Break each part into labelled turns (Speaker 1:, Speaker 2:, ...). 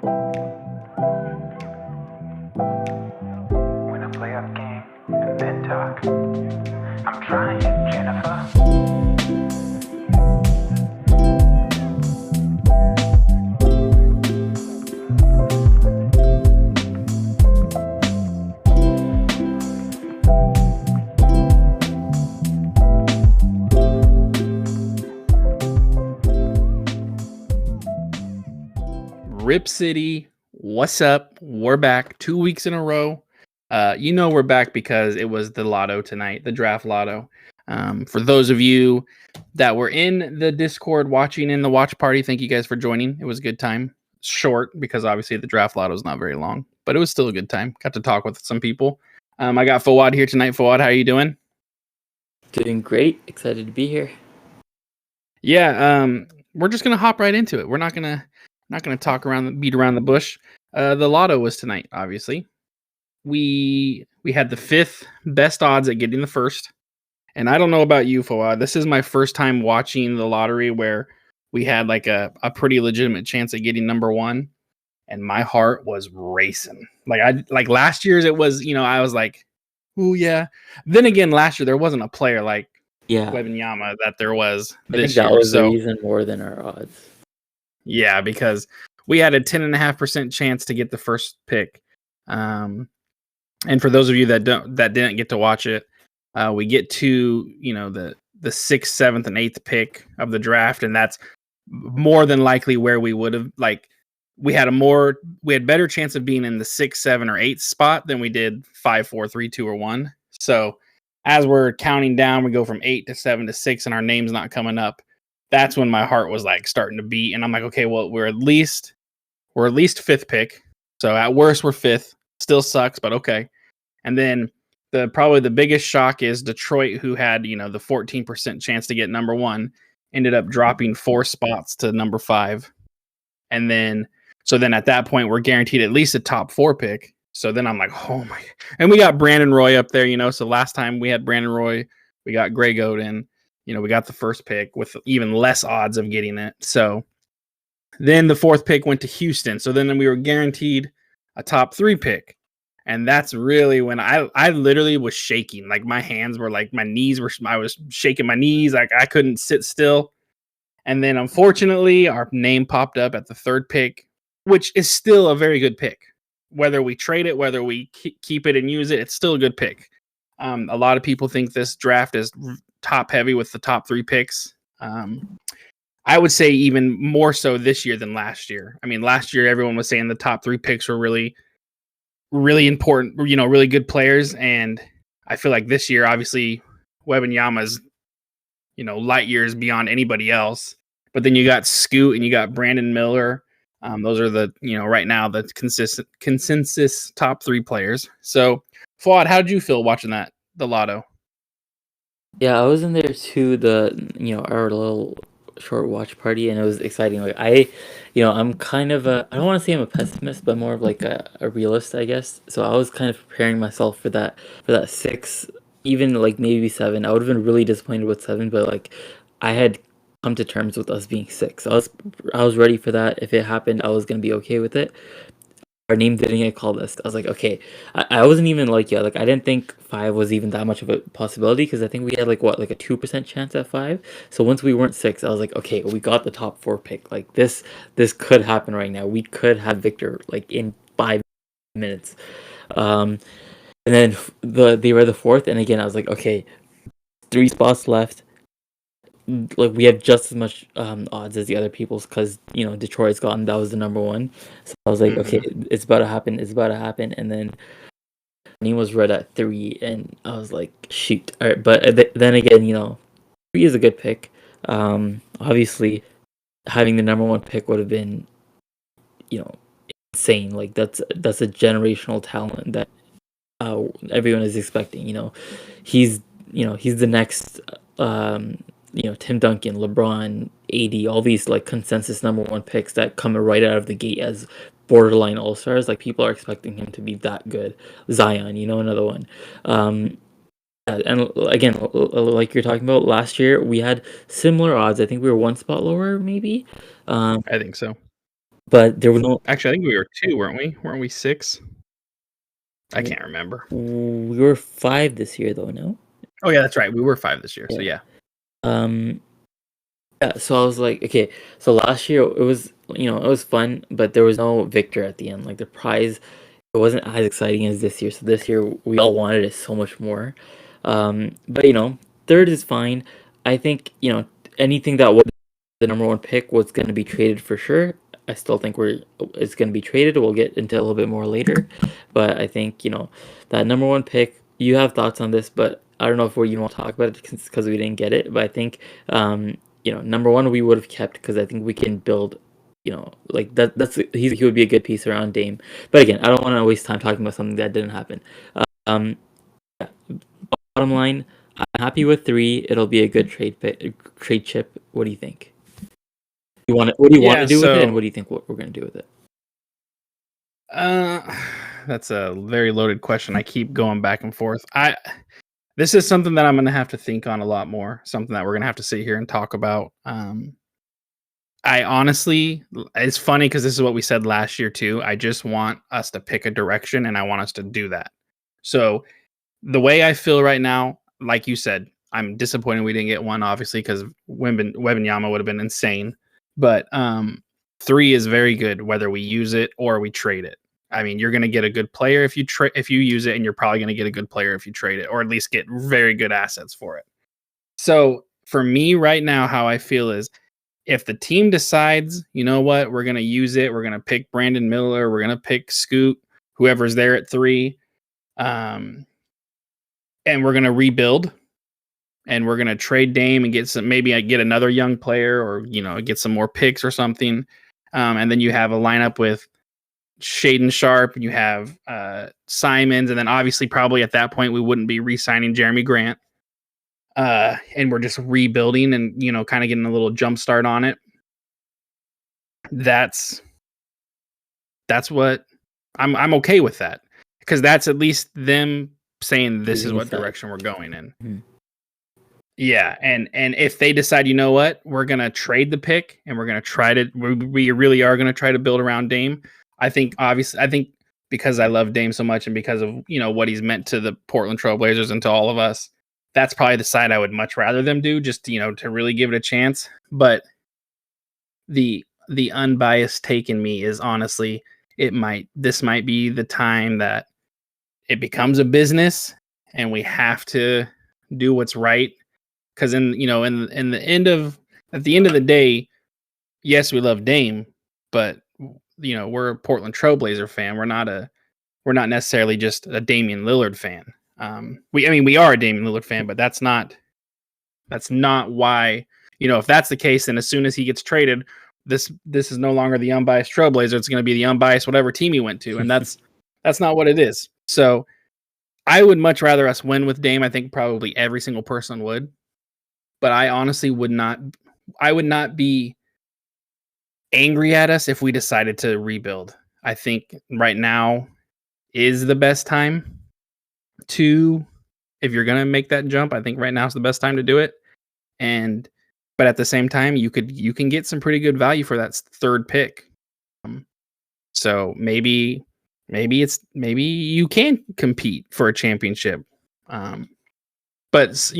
Speaker 1: When I play up game and then talk, I'm trying, Jennifer.
Speaker 2: Rip City, what's up? We're back 2 weeks in a row. We're back because it was the lotto tonight, the draft lotto. For those of you that were in the Discord watching in the watch party, thank you guys for joining. It was a good time. Short because obviously the draft lotto is not very long, but it was still a good time. Got to talk with some people. I got Fawad here tonight. Fawad, how are you doing?
Speaker 3: Doing great. Excited to be here.
Speaker 2: Yeah, we're just gonna hop right into it. We're not gonna talk beat around the bush. The lotto was tonight, obviously. We had the 5th best odds at getting the first. And I don't know about you, Fawad. This is my first time watching the lottery where we had like a pretty legitimate chance at getting number one. And my heart was racing. Like last year's it was, I was like, oh yeah. Then again, last year there wasn't a player like Wembanyama that there was this year.
Speaker 3: I think that was the reason more than our odds.
Speaker 2: Yeah, because we had a 10.5% chance to get the first pick. And for those of you that didn't get to watch it, we get to the 6th, 7th, and 8th pick of the draft, and that's more than likely where we would have we had better chance of being in the 6th, 7th, or 8th spot than we did 5, 4, 3, 2, or 1. So as we're counting down, we go from 8 to 7 to 6, and our name's not coming up. That's when my heart was like starting to beat, and I'm like, okay, well, we're at least 5th pick. So at worst, we're 5th. Still sucks, but okay. And then probably the biggest shock is Detroit, who had the 14% chance to get number one, ended up dropping 4 spots to number 5. And then at that point, we're guaranteed at least a top 4 pick. So then I'm like, oh my! And we got Brandon Roy up there, So last time we had Brandon Roy, we got Greg Oden. We got the first pick with even less odds of getting it. So then the 4th pick went to Houston. So then we were guaranteed a top 3 pick. And that's really when I literally was shaking. Like my hands were like, I was shaking my knees. Like I couldn't sit still. And then unfortunately, our name popped up at the 3rd pick, which is still a very good pick. Whether we trade it, whether we keep it and use it, it's still a good pick. A lot of people think this draft is top heavy with the top 3 picks. I would say even more so this year than last year. I mean, last year, everyone was saying the top 3 picks were really important, really good players. And I feel like this year, obviously, Wembanyama's, light years beyond anybody else. But then you got Scoot and you got Brandon Miller. Those are the, right now, the consensus top 3 players. So, Fuad, how did you feel watching the lotto?
Speaker 3: Yeah, I was in there too, our little short watch party, and it was exciting. Like I'm kind of I don't want to say I'm a pessimist, but more of like a realist, I guess. So I was kind of preparing myself for that 6, even like maybe 7. I would have been really disappointed with 7, but like I had come to terms with us being 6. So I was ready for that. If it happened, I was gonna be okay with it. Our name didn't get called us. I was like, okay. I wasn't even like, yeah, like I didn't think 5 was even that much of a possibility, because I think we had like a 2% chance at 5. So once we weren't 6, I was like, okay, we got the top 4 pick. Like this could happen right now. We could have Victor like in 5 minutes. And then they were the 4th, and again I was like, okay, 3 spots left. Like we have just as much odds as the other people's, because Detroit's gotten, that was the number 1. So I was like, okay, it's about to happen. And then name was read at 3, and I was like, shoot. All right, but then again, 3 is a good pick. Obviously having the number 1 pick would have been insane. Like that's a generational talent that everyone is expecting. He's the next Tim Duncan, LeBron, AD, all these like consensus number 1 picks that come right out of the gate as borderline all-stars. Like people are expecting him to be that good. Zion, another one. And again, like you're talking about, last year we had similar odds. I think we were 1 spot lower, maybe.
Speaker 2: I think so.
Speaker 3: but there was no.
Speaker 2: Actually, I think we were 2, weren't we? Weren't we 6? I can't remember.
Speaker 3: We were 5 this year, though. No.
Speaker 2: Oh yeah, that's right. We were 5 this year. So
Speaker 3: Yeah.
Speaker 2: yeah.
Speaker 3: Yeah. So I was like, okay. So last year it was, it was fun, but there was no victor at the end. Like the prize, it wasn't as exciting as this year. So this year we all wanted it so much more. But third is fine. I think anything that was the number one pick was going to be traded for sure. I still think it's going to be traded. We'll get into a little bit more later, but I think that number one pick. You have thoughts on this, but I don't know if you want to talk about it because we didn't get it. But I think number one we would have kept because I think we can build. Like that. He would be a good piece around Dame. But again, I don't want to waste time talking about something that didn't happen. Um, Bottom line, I'm happy with 3. It'll be a good trade chip. What do you think? What do you want to do with it, and what do you think we're going to do with it?
Speaker 2: That's a very loaded question. I keep going back and forth. This is something that I'm going to have to think on a lot more. Something that we're going to have to sit here and talk about. I honestly, it's funny because this is what we said last year too. I just want us to pick a direction, and I want us to do that. So the way I feel right now, like you said, I'm disappointed we didn't get one, obviously, because Wembanyama would have been insane. But 3 is very good, whether we use it or we trade it. I mean, you're going to get a good player if you use it, and you're probably going to get a good player if you trade it, or at least get very good assets for it. So for me right now, how I feel is if the team decides, you know what, we're going to use it, we're going to pick Brandon Miller, we're going to pick Scoot, whoever's there at 3, and we're going to rebuild, and we're going to trade Dame and get another young player, or get some more picks or something, and then you have a lineup with Shaden Sharp, and you have Simons, and then obviously probably at that point we wouldn't be re-signing Jeremy Grant, and we're just rebuilding and kind of getting a little jump start on it. That's what I'm okay with that, because that's at least them saying this is what direction we're going in. Mm-hmm. Yeah, and if they decide, you know what, we're gonna trade the pick and we're gonna try to, we really are gonna try to build around Dame. I think because I love Dame so much and because of what he's meant to the Portland Trailblazers and to all of us, that's probably the side I would much rather them do, just to really give it a chance. But the unbiased take in me is honestly, this might be the time that it becomes a business and we have to do what's right. Because at the end of the day, yes, we love Dame, but we're a Portland Trailblazer fan. We're not necessarily just a Damian Lillard fan. We are a Damian Lillard fan, but that's not why. If that's the case, then as soon as he gets traded, this is no longer the unbiased Trailblazer. It's going to be the unbiased whatever team he went to, and that's not what it is. So I would much rather us win with Dame. I think probably every single person would. But I honestly would not be angry at us if we decided to rebuild. I think right now is the best time if you're going to make that jump. I think right now is the best time to do it. But at the same time, you can get some pretty good value for that 3rd pick. So maybe you can compete for a championship. But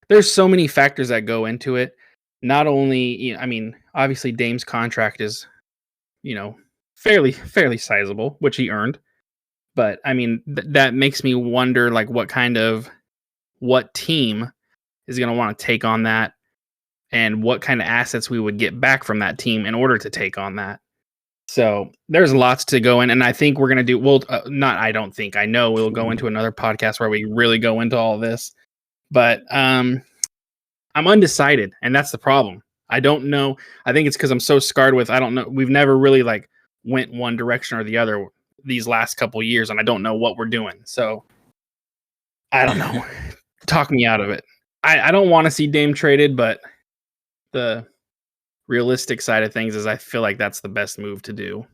Speaker 2: there's so many factors that go into it. Not only, obviously Dame's contract is, fairly sizable, which he earned. But that makes me wonder, like, what team is going to want to take on that, and what kind of assets we would get back from that team in order to take on that. So there's lots to go in, and I think we're going to do. I know we'll go into another podcast where we really go into all this. But I'm undecided, and that's the problem. I don't know. I think it's because I'm so scarred with, I don't know. We've never really went one direction or the other these last couple years, and I don't know what we're doing. So I don't know. Talk me out of it. I don't want to see Dame traded, but the realistic side of things is I feel like that's the best move to do.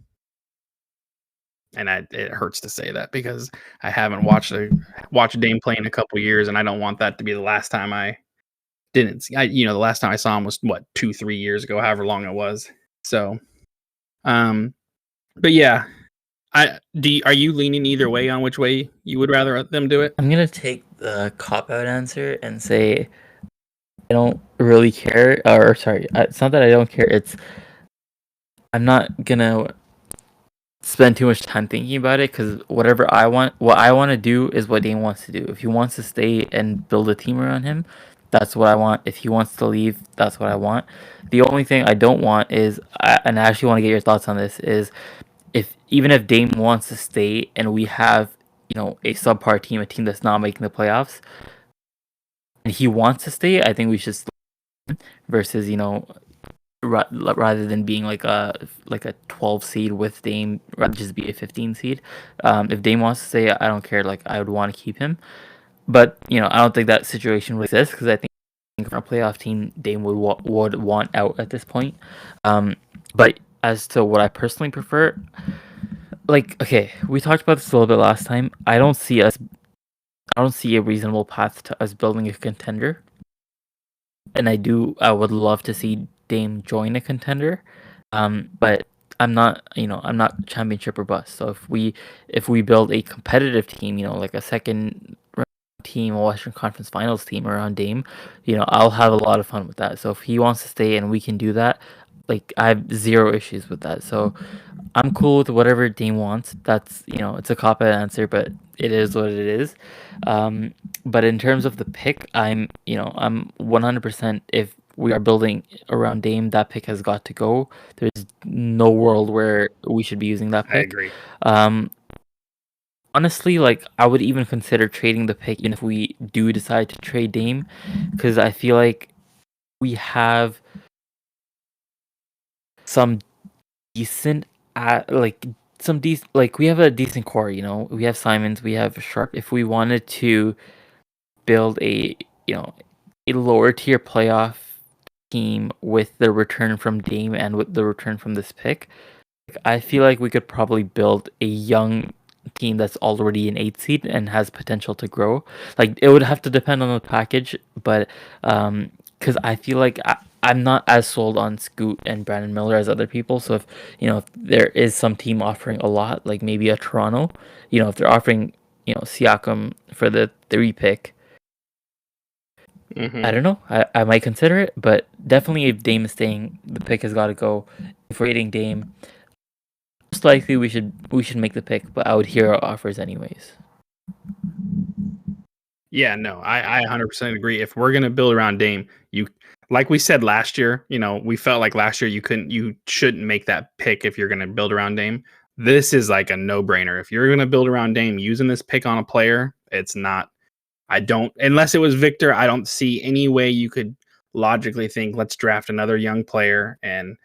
Speaker 2: And it hurts to say that because I haven't watched Dame play in a couple years, and I don't want that to be the last time I didn't. The last time I saw him was 2-3 years ago, however long it was. So But yeah, are you leaning either way on which way you would rather them do it?
Speaker 3: I'm gonna take the cop out answer and say I don't really care. Or sorry, it's not that I don't care. It's I'm not gonna spend too much time thinking about it because what I want to do is what Dane wants to do. If he wants to stay and build a team around him, that's what I want. If he wants to leave, that's what I want. The only thing I don't want is, and I actually want to get your thoughts on this, is if even if Dame wants to stay and we have a subpar team, a team that's not making the playoffs, and he wants to stay, I think we should versus rather than being like a 12 seed with Dame, rather just be a 15 seed. If Dame wants to stay, I don't care. Like I would want to keep him, but I don't think that situation would exist because I think for a playoff team, Dame would want out at this point. But as to what I personally prefer, like okay, we talked about this a little bit last time. I don't see a reasonable path to us building a contender, and I would love to see Dame join a contender. But I'm not championship or bust. So if we build a competitive team, like a second round team, a Western Conference Finals team around Dame, I'll have a lot of fun with that. So if he wants to stay and we can do that, like I have zero issues with that. So I'm cool with whatever Dame wants. That's it's a cop out answer, but it is what it is. But in terms of the pick, I'm 100%. If we are building around Dame, that pick has got to go. There's no world where we should be using that
Speaker 2: I
Speaker 3: pick.
Speaker 2: agree.
Speaker 3: Honestly, like I would even consider trading the pick, even if we do decide to trade Dame, because I feel like we have some decent like we have a decent core. We have Simons, we have Sharp. If we wanted to build a lower tier playoff team with the return from Dame and with the return from this pick, I feel like we could probably build a young team that's already an 8 seed and has potential to grow. Like it would have to depend on the package, but because I feel like I'm not as sold on Scoot and Brandon Miller as other people. So if there is some team offering a lot, like maybe a Toronto, if they're offering Siakam for the 3 pick,
Speaker 2: Mm-hmm.
Speaker 3: I don't know. I might consider it, but definitely if Dame is staying, the pick has got to go. If we're hitting Dame, most likely we should make the pick, but I would hear our offers anyways.
Speaker 2: Yeah, no, I 100% agree. If we're gonna build around Dame, like we said last year, we felt like last year you shouldn't make that pick if you're gonna build around Dame. This is like a no-brainer. If you're gonna build around Dame using this pick on a player, it's not. I don't, unless it was Victor, I don't see any way you could logically think, let's draft another young player and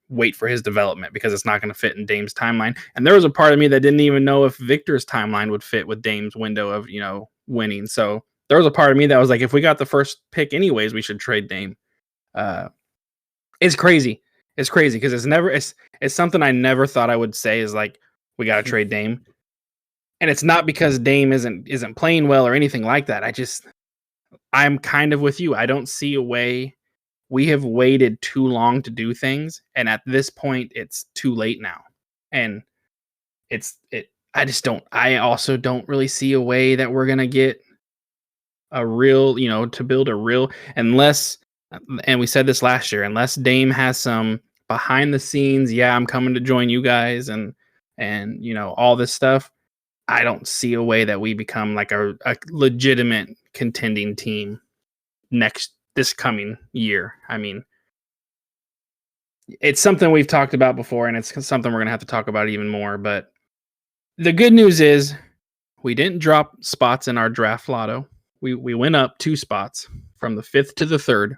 Speaker 2: wait for his development because it's not going to fit in Dame's timeline. And there was a part of me that didn't even know if Victor's timeline would fit with Dame's window of, winning. So there was a part of me that was like, if we got the first pick anyways, we should trade Dame. It's crazy. It's crazy because it's something I never thought I would say is like, we got to trade Dame. And it's not because Dame isn't playing well or anything like that. I'm kind of with you. I don't see a way. We have waited too long to do things, and at this point, it's too late now. And I also don't really see a way that we're gonna get a real, to build a real, unless, and we said this last year, unless Dame has some behind the scenes, yeah, I'm coming to join you guys, and all this stuff. I don't see a way that we become like a legitimate contending team this coming year. I mean, it's something we've talked about before, and it's something we're going to have to talk about even more. But the good news is we didn't drop spots in our draft lotto. We went up 2 spots from the 5th to the 3rd.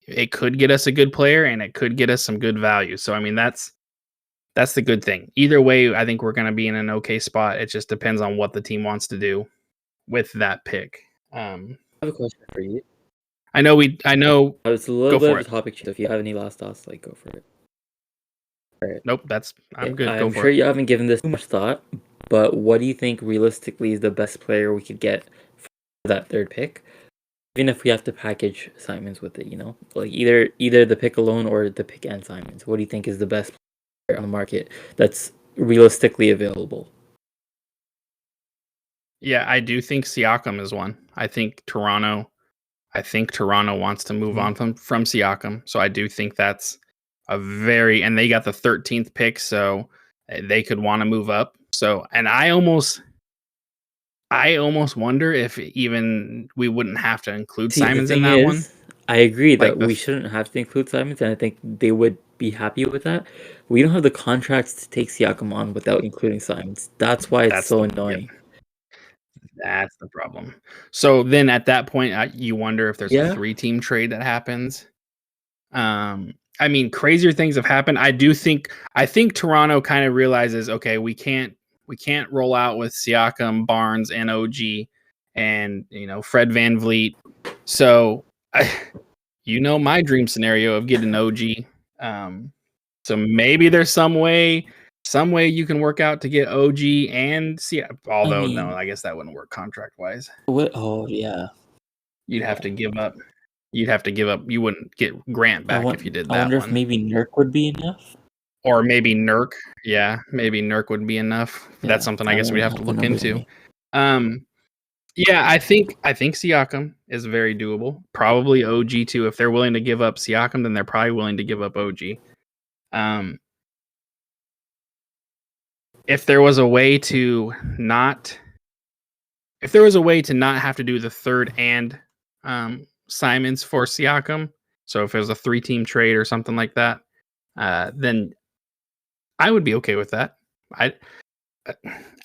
Speaker 2: It could get us a good player, and it could get us some good value. So, I mean, that's the good thing. Either way, I think we're going to be in an okay spot. It just depends on what the team wants to do with that pick.
Speaker 3: I have a question for you.
Speaker 2: I know.
Speaker 3: It's a little
Speaker 2: Go
Speaker 3: bit
Speaker 2: for
Speaker 3: of
Speaker 2: it.
Speaker 3: a topic. So if you have any last thoughts, like go for it. All right.
Speaker 2: Nope, I'm good. Go
Speaker 3: I'm
Speaker 2: for
Speaker 3: sure
Speaker 2: it.
Speaker 3: you haven't given this too much thought, but what do you think realistically is the best player we could get for that 3rd pick? even if we have to package Simons with it, like either the pick alone or the pick and Simons. What do you think is the best player on the market that's realistically available?
Speaker 2: Yeah, I do think Siakam is one. I think Toronto wants to move on from Siakam, so I do think that's and they got the 13th pick, so they could want to move up. So, and I almost wonder if even we wouldn't have to include
Speaker 3: See, the
Speaker 2: Simons in
Speaker 3: thing
Speaker 2: that one.
Speaker 3: is, I agree
Speaker 2: Like
Speaker 3: that we shouldn't have to include Simons, and I think they would be happy with that. We don't have the contracts to take Siakam on without including Simons. That's why it's so
Speaker 2: yeah,
Speaker 3: annoying.
Speaker 2: that's the problem. So then at that point, you wonder if there's a
Speaker 3: Yeah,
Speaker 2: 3-team trade that happens. I mean, crazier things have happened. I think Toronto kind of realizes, okay, we can't roll out with Siakam, Barnes, and OG, and Fred VanVleet. So, my dream scenario of getting OG. So maybe there's some way you can work out to get OG and see.
Speaker 3: I
Speaker 2: Although no,
Speaker 3: mean,
Speaker 2: I guess that wouldn't work contract wise.
Speaker 3: what? Oh yeah,
Speaker 2: You'd have
Speaker 3: yeah.
Speaker 2: to give up. You'd have to give up. You wouldn't get Grant back if you did
Speaker 3: I
Speaker 2: that
Speaker 3: wonder if
Speaker 2: one.
Speaker 3: maybe Nurk would be enough.
Speaker 2: Or maybe Nurk. Yeah, maybe Nurk would be enough. That's
Speaker 3: Yeah,
Speaker 2: something I
Speaker 3: that
Speaker 2: guess we'd
Speaker 3: won't
Speaker 2: have to
Speaker 3: happen
Speaker 2: look
Speaker 3: over
Speaker 2: into.
Speaker 3: me.
Speaker 2: Yeah, I think Siakam is very doable. Probably OG too. If they're willing to give up Siakam, then they're probably willing to give up OG. Um, if there was a way to not have to do the third and Simons for Siakam, so if it was a 3-team trade or something like that, then I would be okay with that. I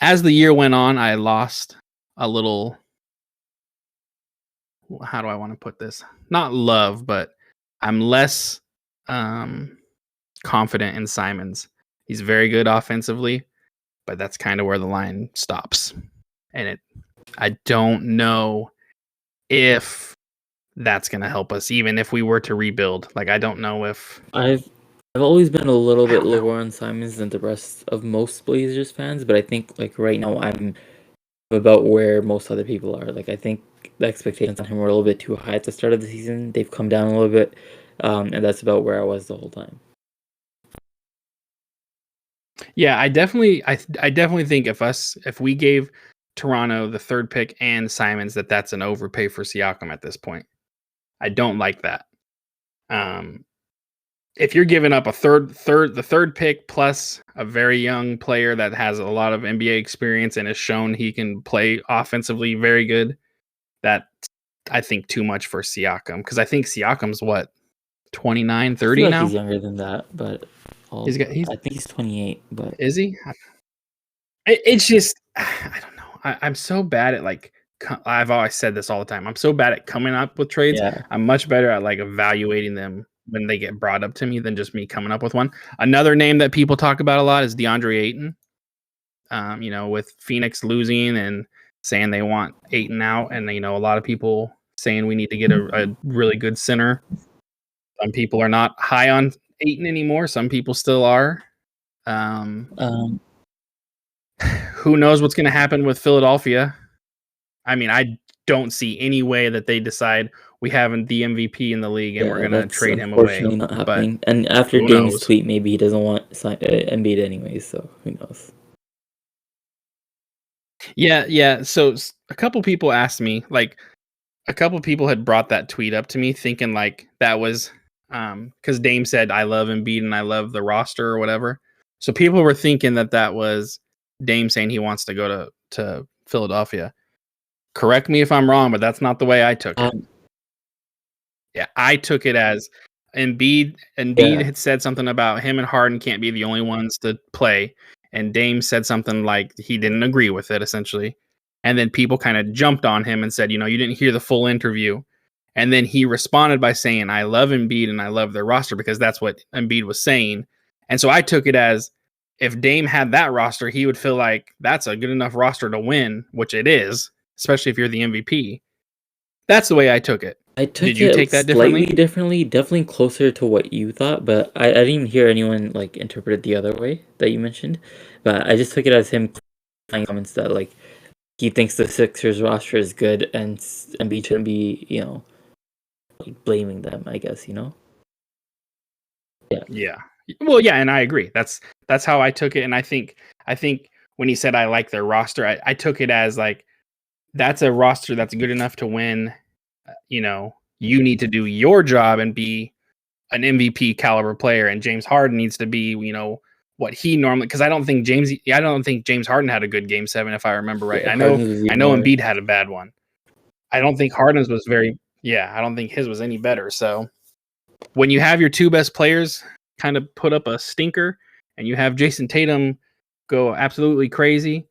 Speaker 2: As the year went on, I lost a little. How do I want to put this? Not love, but I'm less confident in Simons. He's very good offensively, but that's kind of where the line stops. And I don't know if that's going to help us, even if we were to rebuild. Like, I don't know if.
Speaker 3: I've always been a little
Speaker 2: I
Speaker 3: bit
Speaker 2: don't know.
Speaker 3: lower on Simons than the rest of most Blazers fans, but I think like right now I'm about where most other people are. Like I think the expectations on him were a little bit too high at the start of the season. They've come down a little bit, and that's about where I was the whole time.
Speaker 2: Yeah, I definitely think if we gave Toronto the third pick and Simons, that's an overpay for Siakam at this point. I don't like that. If you're giving up the third pick plus a very young player that has a lot of NBA experience and has shown he can play offensively very good, that I think too much for Siakam, because I think Siakam's what, 29,
Speaker 3: I feel
Speaker 2: 30
Speaker 3: like he's
Speaker 2: now?
Speaker 3: younger than that, but
Speaker 2: He's
Speaker 3: I think he's 28. But
Speaker 2: is he? It's just I don't know. I'm so bad at I've always said this all the time. I'm so bad at coming up with trades.
Speaker 3: yeah,
Speaker 2: I'm much better at evaluating them when they get brought up to me than just me coming up with one. Another name that people talk about a lot is DeAndre Ayton. With Phoenix losing and saying they want Ayton out, and a lot of people saying we need to get a really good center. Some people are not high on Ayton anymore. Some people still are.
Speaker 3: um,
Speaker 2: Who knows what's going to happen with Philadelphia? I mean, I don't see any way that they decide we have the MVP in the league and we're
Speaker 3: yeah,
Speaker 2: going to
Speaker 3: that's
Speaker 2: trade him away.
Speaker 3: unfortunately not
Speaker 2: But
Speaker 3: happening. And after
Speaker 2: who
Speaker 3: Dame's
Speaker 2: knows?
Speaker 3: tweet, maybe he doesn't want Embiid anyways. So who knows?
Speaker 2: Yeah. So a couple people asked me, a couple people had brought that tweet up to me thinking that was because Dame said, I love Embiid and I love the roster or whatever. So people were thinking that was Dame saying he wants to go to Philadelphia. Correct me if I'm wrong, but that's not the way I took it.
Speaker 3: Um,
Speaker 2: Yeah, I took it as Embiid. Embiid
Speaker 3: yeah,
Speaker 2: had said something about him and Harden can't be the only ones to play, and Dame said something like he didn't agree with it, essentially. And then people kind of jumped on him and said, you didn't hear the full interview. And then he responded by saying, I love Embiid and I love their roster, because that's what Embiid was saying. And so I took it as if Dame had that roster, he would feel like that's a good enough roster to win, which it is, especially if you're the MVP. That's the way I took it.
Speaker 3: I
Speaker 2: Did
Speaker 3: took
Speaker 2: you
Speaker 3: it
Speaker 2: take that
Speaker 3: slightly
Speaker 2: differently?
Speaker 3: differently, definitely closer to what you thought, but I didn't even hear anyone like interpret it the other way that you mentioned. But I just took it as him clarifying comments that like he thinks the Sixers roster is good and Embiid shouldn't be like, blaming them, I guess, you know?
Speaker 2: Yeah. Well, yeah, and I agree. That's how I took it, and I think when he said I like their roster, I took it as like that's a roster that's good enough to win. You know, you need to do your job and be an MVP caliber player, and James Harden needs to be, you know, what he normally. Because I don't think James Harden had a good game 7, if I remember right.
Speaker 3: Yeah, Harden's was
Speaker 2: I
Speaker 3: even
Speaker 2: know
Speaker 3: worse.
Speaker 2: Embiid had a bad one. I don't think Harden's was very. Yeah, I don't think his was any better. So when you have your two best players kind of put up a stinker, and you have Jason Tatum go absolutely crazy,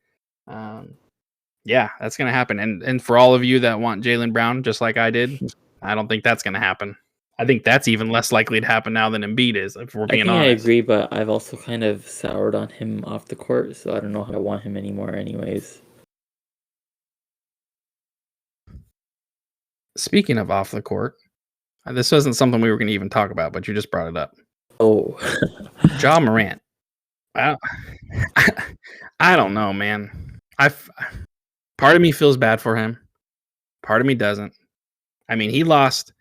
Speaker 2: yeah, that's gonna happen. And for all of you that want Jaylen Brown, just like I did, I don't think that's gonna happen. I think that's even less likely to happen now than Embiid is, if we're
Speaker 3: I
Speaker 2: being
Speaker 3: think I
Speaker 2: honest.
Speaker 3: agree, but I've also kind of soured on him off the court, so I don't know how I want him anymore anyways.
Speaker 2: Speaking of off the court, this wasn't something we were gonna even talk about, but you just brought it up.
Speaker 3: Oh.
Speaker 2: Ja Morant. I I don't know, man. Part of me feels bad for him. Part of me doesn't. I mean, he lost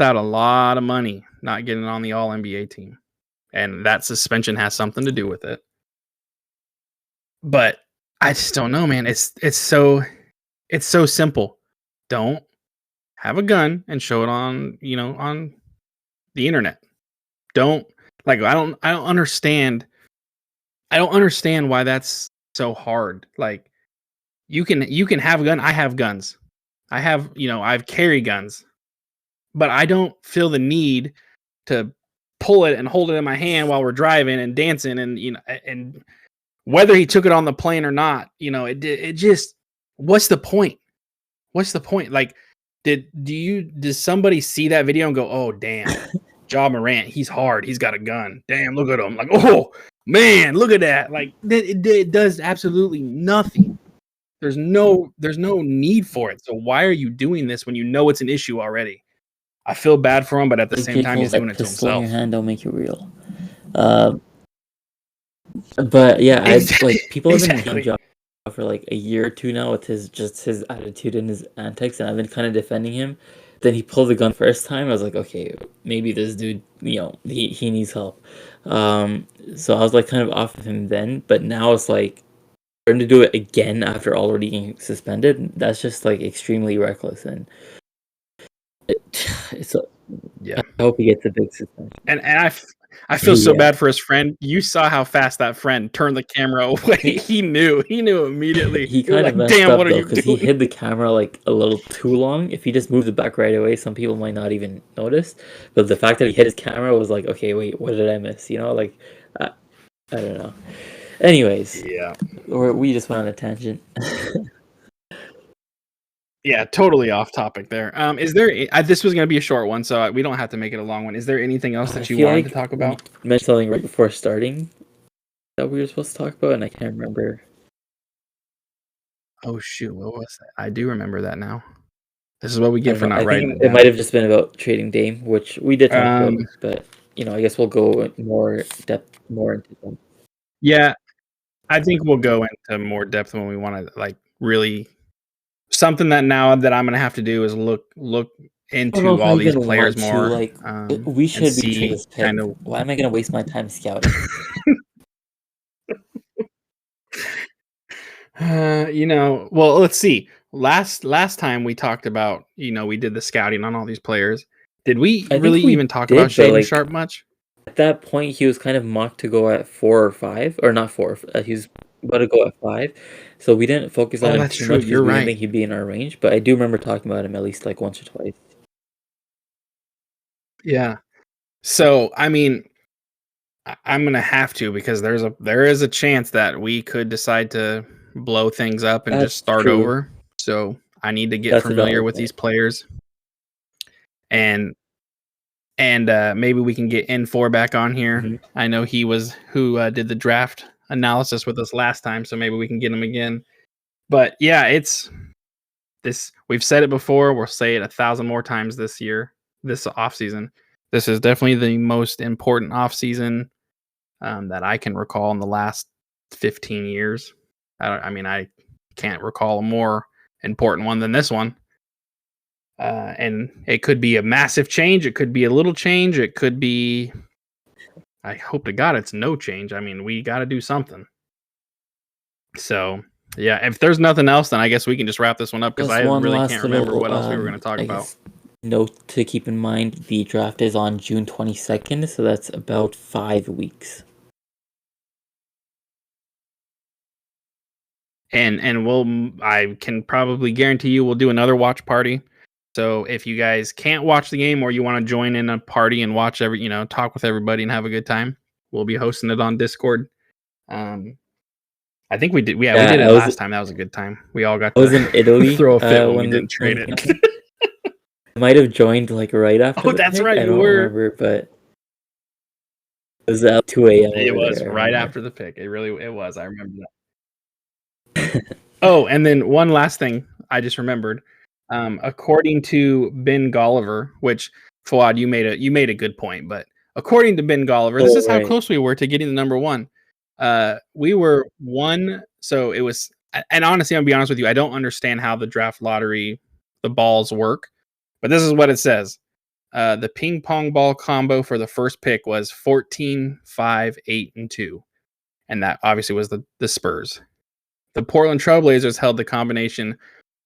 Speaker 2: out a lot of money not getting on the All NBA team, and that suspension has something to do with it. But I just don't know, man. It's so simple. Don't have a gun and show it on, you know, on the internet. Don't like I don't understand. I don't understand why that's so hard. Like you can have a gun. I have guns. I've carry guns, but I don't feel the need to pull it and hold it in my hand while we're driving and dancing, and and whether he took it on the plane or not, it just, what's the point? What's the point? Like, did somebody see that video and go, oh damn, Ja Morant, he's hard, he's got a gun. Damn, look at him. Like, oh man, look at that. Like it does absolutely nothing. There's no need for it. So why are you doing this when you know it's an issue already? I feel bad for him, but at the
Speaker 3: Like
Speaker 2: same
Speaker 3: J.
Speaker 2: time, he's
Speaker 3: Cole's
Speaker 2: doing
Speaker 3: like
Speaker 2: it to
Speaker 3: pistol in your
Speaker 2: himself.
Speaker 3: hand don't make it real. But yeah, people have been
Speaker 2: Exactly.
Speaker 3: hating Ja for like a year or two now with his attitude and his antics, and I've been kind of defending him. Then he pulled the gun first time. I was like, okay, maybe this dude, he needs help. So I was like kind of off of him then, but now it's like for him to do it again after already getting suspended. That's just like extremely reckless, and it's.
Speaker 2: Yeah.
Speaker 3: I hope he gets a big suspension.
Speaker 2: And I feel so
Speaker 3: Yeah.
Speaker 2: bad for his friend. You saw how fast that friend turned the camera away. He knew immediately.
Speaker 3: He
Speaker 2: He was
Speaker 3: kind of
Speaker 2: like,
Speaker 3: messed
Speaker 2: damn,
Speaker 3: up
Speaker 2: what are
Speaker 3: though,
Speaker 2: you
Speaker 3: because he
Speaker 2: doing?
Speaker 3: hid the camera like a little too long. If he just moved it back right away, some people might not even notice. But the fact that he hit his camera was like, okay, wait, what did I miss? Like I, I don't know. Anyways,
Speaker 2: Yeah.
Speaker 3: we just went on a tangent.
Speaker 2: Yeah, totally off topic there. Is there this was going to be a short one, so we don't have to make it a long one. Is there anything else
Speaker 3: I
Speaker 2: that you
Speaker 3: feel
Speaker 2: wanted to
Speaker 3: like
Speaker 2: talk
Speaker 3: we
Speaker 2: about?
Speaker 3: mentioned something right before starting that we were supposed to talk about, and I can't remember.
Speaker 2: Oh shoot, what was that? I do remember that now. This is what we
Speaker 3: I
Speaker 2: get
Speaker 3: don't
Speaker 2: for
Speaker 3: know.
Speaker 2: not
Speaker 3: I
Speaker 2: writing
Speaker 3: think
Speaker 2: it
Speaker 3: it might
Speaker 2: down.
Speaker 3: have just been about trading Dame, which we did talk about, but I guess we'll go more into them.
Speaker 2: Yeah, I think we'll go into more depth when we want to like really something that now that I'm gonna have to do is look
Speaker 3: I don't know
Speaker 2: into
Speaker 3: if I
Speaker 2: all these
Speaker 3: even
Speaker 2: players
Speaker 3: want to.
Speaker 2: more,
Speaker 3: Like, we
Speaker 2: and
Speaker 3: should reach for
Speaker 2: see
Speaker 3: this
Speaker 2: kind
Speaker 3: pick.
Speaker 2: of.
Speaker 3: Why am I gonna waste my time scouting?
Speaker 2: Well, let's see. Last time we talked about, we did the scouting on all these players. Did we
Speaker 3: I
Speaker 2: really
Speaker 3: think we
Speaker 2: even talk about
Speaker 3: did, but
Speaker 2: Shaden
Speaker 3: like
Speaker 2: Sharp much?
Speaker 3: at that point, he was kind of mocked to go at 4 or 5, or not 4. He was about to go at 5, so we didn't focus on
Speaker 2: Oh,
Speaker 3: him
Speaker 2: that's
Speaker 3: too
Speaker 2: true.
Speaker 3: much because
Speaker 2: You're
Speaker 3: we didn't
Speaker 2: right.
Speaker 3: think he'd be in our range. But I do remember talking about him at least like once or twice.
Speaker 2: Yeah. So, I mean, I'm gonna have to, because there is a chance that we could decide to blow things up and just
Speaker 3: That's
Speaker 2: start
Speaker 3: true.
Speaker 2: over. So I need to get
Speaker 3: That's a
Speaker 2: familiar
Speaker 3: valid
Speaker 2: with these
Speaker 3: point.
Speaker 2: players, and maybe we can get N4 back on here.
Speaker 3: Mhm.
Speaker 2: I know he was who did the draft analysis with us last time, so maybe we can get him again. But yeah, it's this. We've said it before. We'll say it 1,000 more times this off season. This is definitely the most important off season that I can recall in the last 15 years. I can't recall a more important one than this one. And it could be a massive change. It could be a little change. It could be, I hope to God it's no change. I mean, we got to do something. So, yeah, if there's nothing else, then I guess we can just wrap this one up because
Speaker 3: Just
Speaker 2: I
Speaker 3: one
Speaker 2: really
Speaker 3: last
Speaker 2: can't remember
Speaker 3: little,
Speaker 2: what else we were going to talk
Speaker 3: I
Speaker 2: about.
Speaker 3: guess, note to keep in mind: the draft is on June 22nd, so that's about 5 weeks.
Speaker 2: And I can probably guarantee you we'll do another watch party. So if you guys can't watch the game or you want to join in a party and watch talk with everybody and have a good time, we'll be hosting it on Discord. I think we did. Yeah, we did it last time. That was a good time. We all got
Speaker 3: I was in Italy
Speaker 2: throw a fit when we
Speaker 3: when
Speaker 2: didn't trade
Speaker 3: when
Speaker 2: it.
Speaker 3: I might have joined like right after
Speaker 2: Oh,
Speaker 3: the
Speaker 2: that's
Speaker 3: pick.
Speaker 2: right,
Speaker 3: I
Speaker 2: you
Speaker 3: don't
Speaker 2: were.
Speaker 3: remember, but it was at 2 a.m.
Speaker 2: It
Speaker 3: over
Speaker 2: was
Speaker 3: there, I
Speaker 2: right
Speaker 3: remember.
Speaker 2: after the pick. It was. I remember that. Oh, and then one last thing I just remembered. According to Ben Golliver, which Fawad, you made a good point, but according to Ben Golliver, this is how close we were to getting the number one. We were one, so it was. And honestly, I'll be honest with you, I don't understand how the draft lottery, the balls work, but this is what it says. The ping pong ball combo for the first pick was 14, 5, 8, and 2. And that obviously was the Spurs. The Portland Trailblazers held the combination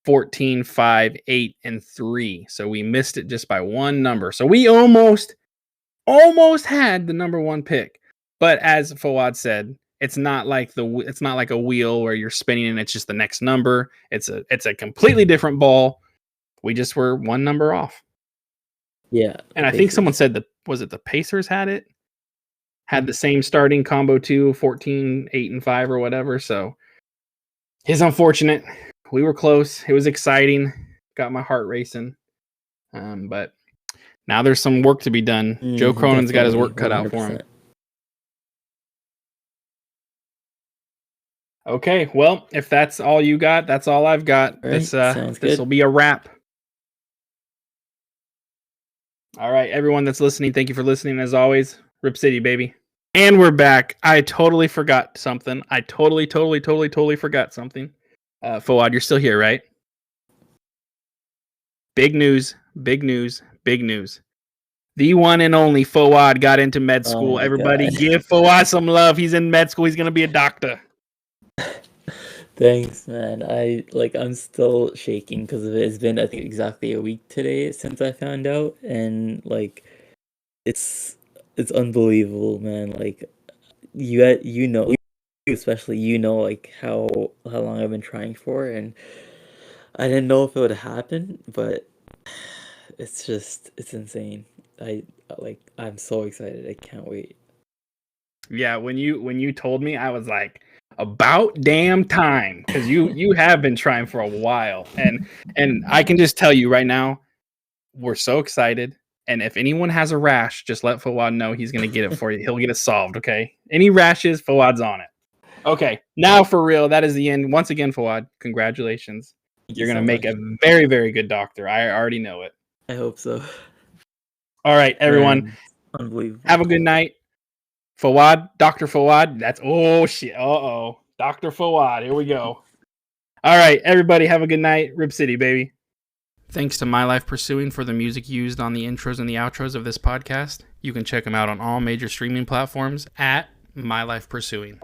Speaker 2: 14, 5, 8, and 3. So we missed it just by one number. So we almost had the number one pick. But as Fawad said, it's not like a wheel where you're spinning and it's just the next number. It's a completely different ball. We just were one number off.
Speaker 3: Yeah.
Speaker 2: And I think someone said was it the Pacers had the same starting combo too, 14, 8, and 5 or whatever. So it's unfortunate. We were close. It was exciting. Got my heart racing. But now there's some work to be done. Joe Cronin's got his work cut out for him. Okay, well, if that's all you got, that's all I've got.
Speaker 3: All right,
Speaker 2: this will be a wrap. All right, everyone that's listening, thank you for listening as always. Rip City, baby. And we're back. I totally forgot something. I totally forgot something. Fawad, you're still here, right? Big news. The one and only Fawad got into med school. Everybody give Fawad some love. He's in med school. He's going to be a doctor.
Speaker 3: Thanks, man. I'm still shaking because of it. It's been, I think, exactly a week today since I found out, and it's unbelievable, man. Like you especially like how long I've been trying for, and I didn't know if it would happen, but it's insane. I'm so excited. I can't wait.
Speaker 2: Yeah, when you told me, I was like, about damn time, because you have been trying for a while, and I can just tell you right now, we're so excited. And if anyone has a rash, just let Fawad know. He's gonna get it for you. He'll get it solved. Okay. Any rashes, Fawad's on it. Okay. Now for real, that is the end. Once again, Fawad, congratulations. You're gonna make a very, very good doctor. I already know it.
Speaker 3: I hope so.
Speaker 2: All right, everyone.
Speaker 3: Unbelievable.
Speaker 2: Have a good night. Fawad, Dr. Fawad. That's oh shit. Uh-oh. Dr. Fawad. Here we go. All right, everybody, have a good night. Rip City, baby. Thanks to My Life Pursuing for the music used on the intros and the outros of this podcast. You can check them out on all major streaming platforms at My Life Pursuing.